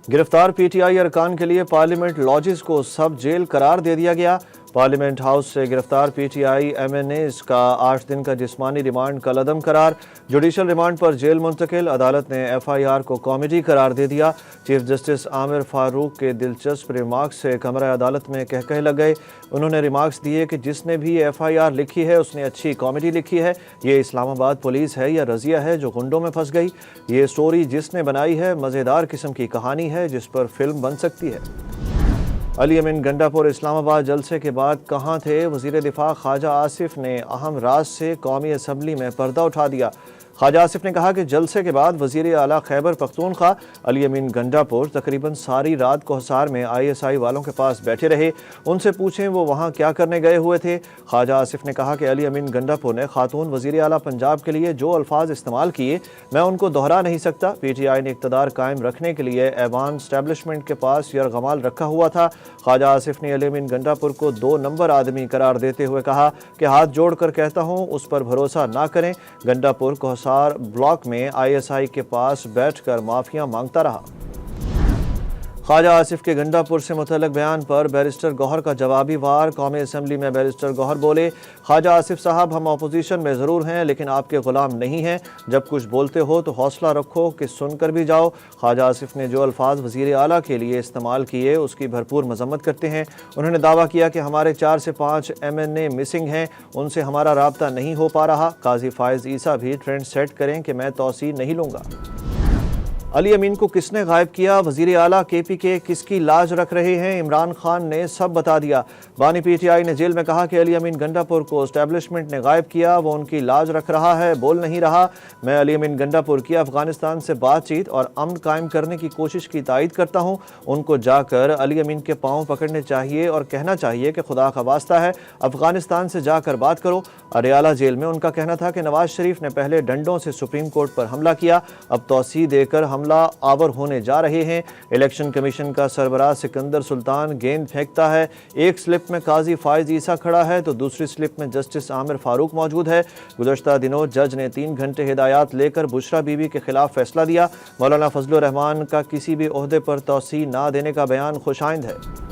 गिरफ्तार पीटीआई अरकान के लिए पार्लियामेंट लॉजिस को सब जेल करार दे दिया गया। पार्लियामेंट हाउस से गिरफ्तार पीटीआई एमएनएस का 8 दिन का जिस्मानी रिमांड कलअदम करार। जुडिशल रिमांड पर जेल मुंतकिल। अदालत ने एफआईआर को कॉमेडी करार दे दिया। चीफ जस्टिस आमिर फारूक के दिलचस्प रिमार्क्स से कमरा अदालत में कहकहे लग गए। उन्होंने रिमार्क्स दिए कि जिसने भी एफआईआर लिखी है उसने अच्छी कॉमेडी लिखी है। ये इस्लामाबाद पुलिस है या रजिया है जो गुंडों में फंस गई। ये स्टोरी जिसने बनाई है मज़ेदार किस्म की कहानी है जिस पर फिल्म बन सकती है। अली अमीन गंडापुर इस्लामाबाद जलसे के बाद कहाँ थे? वज़ीर दिफा ख्वाजा आसिफ ने अहम राज से कौमी असम्बली में पर्दा उठा दिया। ख्वाजा आसिफ ने कहा कि जलसे के बाद वज़ीर आला खैबर पख्तूनख्वा अली अमीन गंडापुर तकरीबन सारी रात कोहसार में आईएसआई वालों के पास बैठे रहे। उनसे पूछें वो वहाँ क्या करने गए हुए थे। ख्वाजा आसिफ ने कहा कि अली अमीन गंडापुर ने खातून वज़ीर आला पंजाब के लिए जो अल्फाज इस्तेमाल किए मैं उनको दोहरा नहीं सकता। पीटीआई ने इक़्तिदार कायम रखने के लिए ऐवान स्टैब्लिशमेंट के पास यरगमाल रखा हुआ था। ख्वाजा आसिफ ने अली अमीन गंडापुर को 2 नंबर आदमी करार देते हुए कहा कि हाथ जोड़ कर कहता हूँ उस पर भरोसा ना करें। गंडापुर कोहसार ब्लॉक में आईएसआई के पास बैठकर माफिया मांगता रहा। ख्वाजा आसिफ के गंडापुर से मुतल्लिक बयान पर बैरिस्टर गौहर का जवाबी वार। कौमी असम्बली में बैरिस्टर गौहर बोले, ख्वाजा आसिफ साहब हम अपोजिशन में ज़रूर हैं लेकिन आपके ग़ुलाम नहीं हैं। जब कुछ बोलते हो तो हौसला रखो कि सुनकर भी जाओ। ख्वाजा आसिफ ने जो अल्फाज वज़ीर आला के लिए इस्तेमाल किए उसकी भरपूर मजम्मत करते हैं। उन्होंने दावा किया कि हमारे 4 से 5 MNA मिसिंग हैं, उनसे हमारा राब्ता नहीं हो पा रहा। काजी फायज़ ईसा भी ट्रेंड सेट करें कि मैं तौसी नहीं लूँगा। अली अमीन को किसने गायब किया? वज़ीर आला KPK किसकी लाज रख रहे हैं? इमरान खान ने सब बता दिया। बानी पीटीआई ने जेल में कहा कि अली अमीन गंडापुर को एस्टैब्लिशमेंट ने गायब किया, वो उनकी लाज रख रहा है, बोल नहीं रहा। मैं अली अमीन गंडापुर की अफगानिस्तान से बातचीत और अमन कायम करने की कोशिश की तायद करता हूँ। उनको जाकर अली अमीन के पाँव पकड़ने चाहिए और कहना चाहिए कि खुदा का वास्ता है अफगानिस्तान से जाकर बात करो। अरियाला जेल में उनका कहना था कि नवाज शरीफ ने पहले डंडों से सुप्रीम कोर्ट पर हमला किया, अब तौसी देकर हमला आवर होने जा रहे हैं। इलेक्शन कमीशन का सरबराह सिकंदर सुल्तान गेंद फेंकता है। एक स्लिप में काजी फायज़ ईसा खड़ा है तो दूसरी स्लिप में जस्टिस आमिर फारूक मौजूद है। गुज़श्ता दिनों जज ने 3 घंटे हिदायत लेकर बुशरा बीबी के खिलाफ फैसला दिया। मौलाना फजलुर रहमान का किसी भी ओहदे पर तौसी ना देने का बयान खुशाइंद है।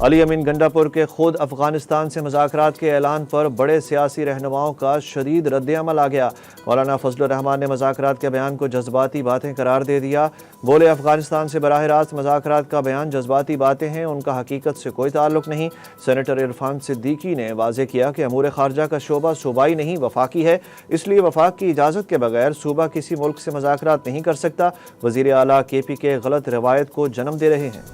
अली अमीन गंडापुर के खुद अफगानिस्तान से मुज़ाकरात के ऐलान पर बड़े सियासी रहनुमाओं का शदीद रद्द-ए-अमल आ गया। मौलाना फजलुर रहमान ने मुज़ाकरात के बयान को जज्बाती बातें करार दे दिया। बोले अफगानिस्तान से बराह रास्त मुज़ाकरात का बयान जज्बाती बातें हैं, उनका हकीकत से कोई ताल्लुक नहीं। सेनेटर इरफान सिद्दीकी ने वाज़े किया कि अमूर ख़ारजा का शोबा सूबाई नहीं वफाकी है, इसलिए वफाक की इजाज़त के बगैर सूबा किसी मुल्क से मुज़ाकरात नहीं कर सकता। वज़ीर आला KPK गलत रवायत को जन्म दे रहे हैं।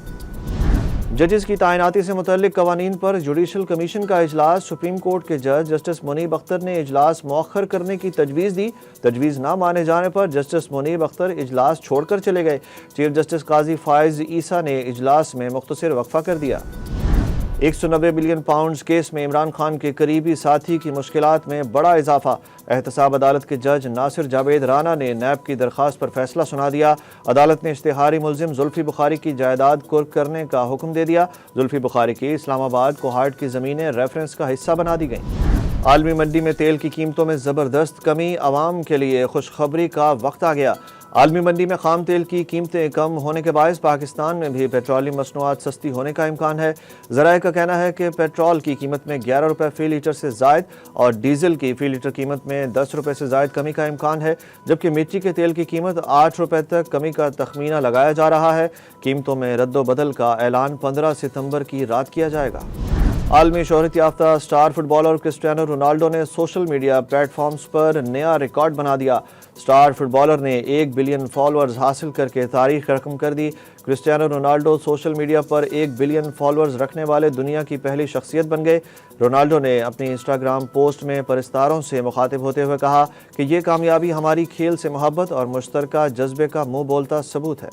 जजेस की तैनाती से मुतल्लिक कवानीन पर जुडिशल कमीशन का इजलास। सुप्रीम कोर्ट के जज जस्टिस मुनीब अख्तर ने इजलास मौखर करने की तजवीज़ दी। तजवीज़ ना माने जाने पर जस्टिस मुनीब अख्तर इजलास छोड़कर चले गए। चीफ जस्टिस काजी फायज़ ईसा ने इजलास में मुख्तसर वक्फा कर दिया। 190 बिलियन पाउंड्स केस में इमरान खान के करीबी साथी की मुश्किलात में बड़ा इजाफा। एहतसाब अदालत के जज नासिर जावेद राना ने नैब की दरख्वास्त पर फैसला सुना दिया। अदालत ने इश्तिहारी मुलजिम जुल्फी बुखारी की जायदाद कुर्क करने का हुक्म दे दिया। जुल्फी बुखारी की इस्लामाबाद कोहाट की ज़मीनें रेफरेंस का हिस्सा बना दी गईं। आलमी मंडी में तेल की कीमतों में ज़बरदस्त कमी। आवाम के लिए खुशखबरी का वक्त आ गया। आलमी मंडी में खाम तेल की कीमतें कम होने के बायस पाकिस्तान में भी पेट्रोलियम मसनूआत सस्ती होने का इम्कान है। ज़राए का कहना है कि पेट्रोल की कीमत में 11 रुपये फ़ी लीटर से ज़ायद और डीजल की फ़ी लीटर कीमत में 10 रुपये से ज़ायद कमी का इम्कान है, जबकि मिट्टी के तेल की कीमत 8 रुपये तक कमी का तखमीना लगाया जा रहा है। कीमतों में रद्दोबदल का ऐलान 15 सितंबर की रात किया जाएगा। आलमी शोहरत याफ्ता स्टार फुटबॉलर क्रिस्टियानो रोनाल्डो ने सोशल मीडिया प्लेटफॉर्म्स पर नया रिकॉर्ड बना दिया। स्टार फुटबॉलर ने 1 बिलियन फॉलोअर्स हासिल करके तारीख रकम कर दी। क्रिस्टियानो रोनाल्डो सोशल मीडिया पर 1 बिलियन फॉलोअर्स रखने वाले दुनिया की पहली शख्सियत बन गए। रोनाल्डो ने अपनी इंस्टाग्राम पोस्ट में परस्तारों से मुखातिब होते हुए कहा कि ये कामयाबी हमारी खेल से मोहब्बत और मुश्तरका जज्बे का मुंह बोलता सबूत है।